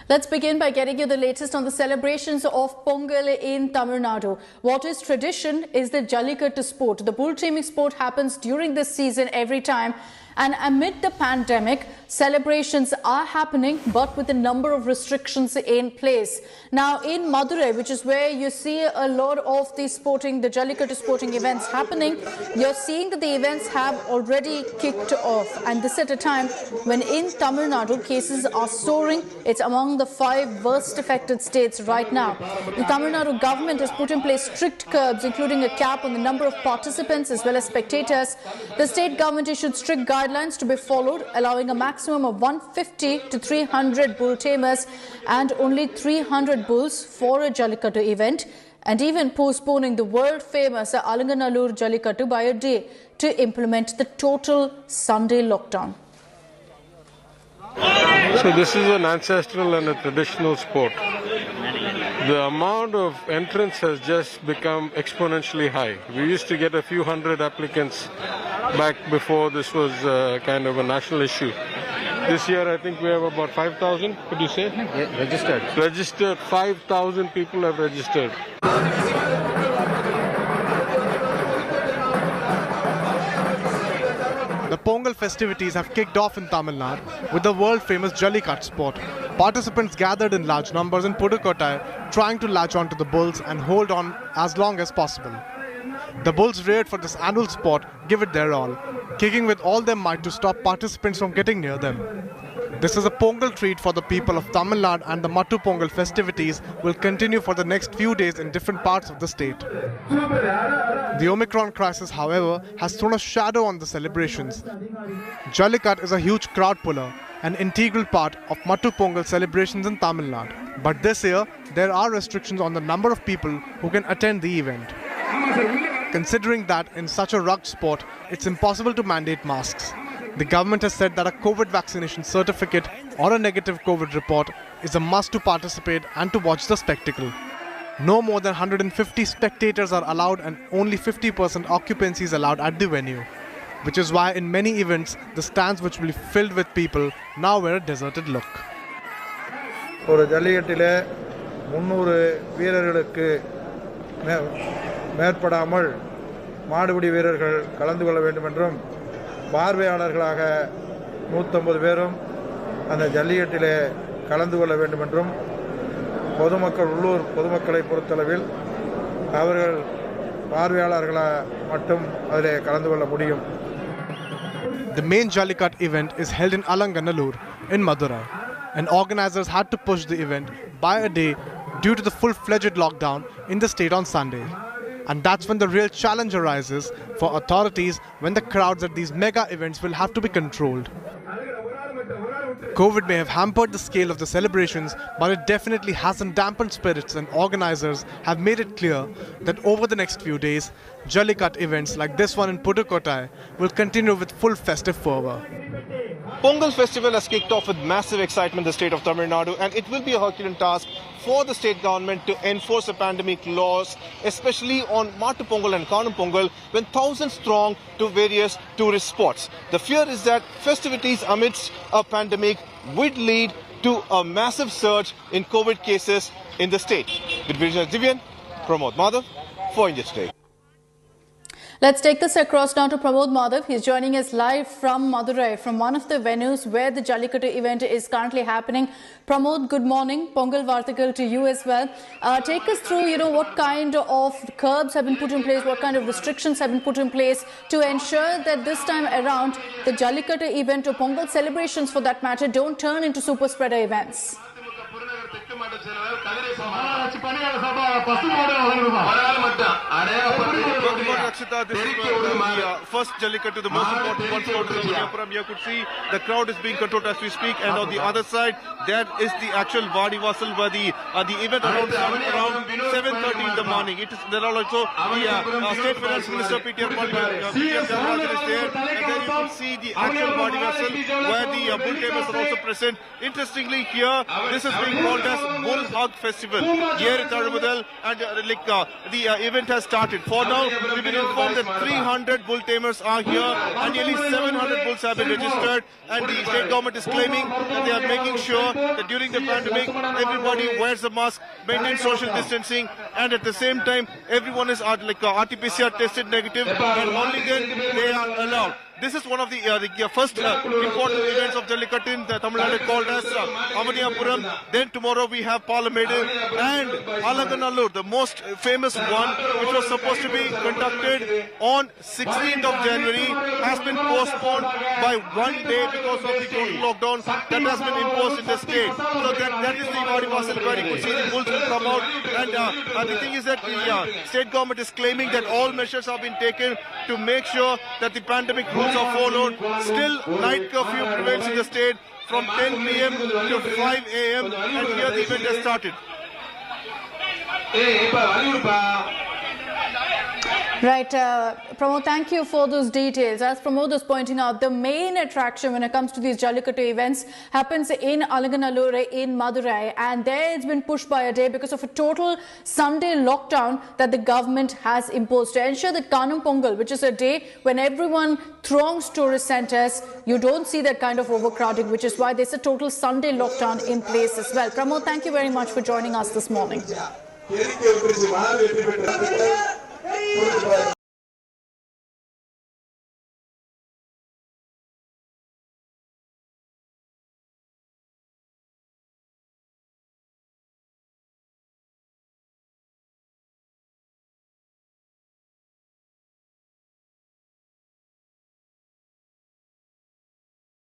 Let's begin by getting you the latest on the celebrations of Pongal in Tamil Nadu. What is tradition is the Jallikattu sport. The bull taming sport happens during this season every time. And amid the pandemic, celebrations are happening, but with a number of restrictions in place. Now, in Madurai, which is where you see a lot of the Jallikattu sporting events happening, you're seeing that the events have already kicked off. And this at a time when in Tamil Nadu, cases are soaring. It's among the 5 worst affected states right now. The Tamil Nadu government has put in place strict curbs, including a cap on the number of participants as well as spectators. The state government issued strict guidelines to be followed, allowing a maximum of 150 to 300 bull tamers and only 300 bulls for a Jallikattu event, and even postponing the world-famous Alanganallur Jallikattu by a day to implement the total Sunday lockdown. So this is an ancestral and a traditional sport. The amount of entrants has just become exponentially high. We used to get a few hundred applicants back before this was kind of a national issue. This year I think we have about 5,000, could you say? Yeah, registered. Registered, 5,000 people have registered. The Pongal festivities have kicked off in Tamil Nadu with the world-famous Jallikattu sport. Participants gathered in large numbers in Pudukkottai, trying to latch onto the bulls and hold on as long as possible. The bulls reared for this annual sport give it their all, kicking with all their might to stop participants from getting near them. This is a Pongal treat for the people of Tamil Nadu, and the Mattu Pongal festivities will continue for the next few days in different parts of the state. The Omicron crisis, however, has thrown a shadow on the celebrations. Jallikattu is a huge crowd puller, an integral part of Mattu Pongal celebrations in Tamil Nadu. But this year, there are restrictions on the number of people who can attend the event. Considering that in such a rugged sport, it's impossible to mandate masks. The government has said that a COVID vaccination certificate or a negative COVID report is a must to participate and to watch the spectacle. No more than 150 spectators are allowed and only 50% occupancy is allowed at the venue, which is why in many events, the stands which will be filled with people now wear a deserted look. ஒரு ஜல்லிக்கட்டிலே 300 வீரர்களுக்கு மேற்படாமல் மாடுபிடி வீரர்கள் கலந்து கொள்ள வேண்டும் என்றும் பார்வையாளர்களாக 150 பேரும் அந்த ஜல்லிக்கட்டிலே கலந்து கொள்ள வேண்டும் என்றும் பொதுமக்கள் உள்ளூர் பொதுமக்களை பொறுத்தளவில் அவர்கள் பார்வையாளர்களாக மட்டும் அதிலே கலந்து கொள்ள முடியும். The main Jallikattu event is held in Alanganallur in Madurai, and organizers had to push the event by a day due to the full-fledged lockdown in the state on Sunday. And that's when the real challenge arises for authorities, when the crowds at these mega events will have to be controlled. COVID may have hampered the scale of the celebrations, but it definitely hasn't dampened spirits, and organizers have made it clear that over the next few days, Jallikattu events like this one in Pudukkottai will continue with full festive fervour. Pongal festival has kicked off with massive excitement in the state of Tamil Nadu, and it will be a Herculean task for the state government to enforce the pandemic laws, especially on Mattu Pongal and Kanum Pongal, when thousands throng to various tourist spots. The fear is that festivities amidst a pandemic would lead to a massive surge in COVID cases in the state. With Vijay Divyan, Pramod Madhav for India Today. Let's take this across now to Pramod Madhav. He's joining us live from Madurai, from one of the venues where the Jallikattu event is currently happening. Pramod, good morning. Pongal Varthagal to you as well. Take us through, what kind of curbs have been put in place, what kind of restrictions have been put in place to ensure that this time around the Jallikattu event or Pongal celebrations for that matter don't turn into super spreader events. Akshita, this is the first Jallikattu, the most important one for the Puram. You could see the crowd is being controlled as we speak, and on the other side, there is the actual Vadi Vasal where the event around 7:30 in the morning. There are also the State Finance Minister P.T.R. is there, and there you can see the actual body vessel where the bull tamers are also present. Interestingly, here this is being called as Bull Hug Festival. Here in Tharumudal, and the event has started. For now, we've been informed that 300 bull tamers are here, and nearly 700 bulls have been registered. And the state government is claiming that they are making sure that during the pandemic, everybody wears a mask, maintains social distancing, and at the same time, everyone is RT-PCR tested negative, and only then they are allowed. This is one of the first important events of Jallikattu in Tamil Nadu, called as Avaniyapuram. Then tomorrow we have Palamadu and Alanganallur, the most famous one, which was supposed to be conducted on 16th of January, has been postponed by 1 day because of the total lockdown that has been imposed in the state. So that is the Vadi Vasal where you could see the bulls will come out. And the thing is that the state government is claiming that all measures have been taken to make sure that the pandemic rules are followed. Still, night curfew prevails in the state from 10 p.m. to 5 a.m. and here the event has started. Right, Pramod, thank you for those details. As Pramod was pointing out, the main attraction when it comes to these Jallikattu events happens in Alanganallur in Madurai, and there it's been pushed by a day because of a total Sunday lockdown that the government has imposed to ensure that Kanum Pongal, which is a day when everyone throngs tourist centres, you don't see that kind of overcrowding, which is why there's a total Sunday lockdown in place as well. Pramod, thank you very much for joining us this morning.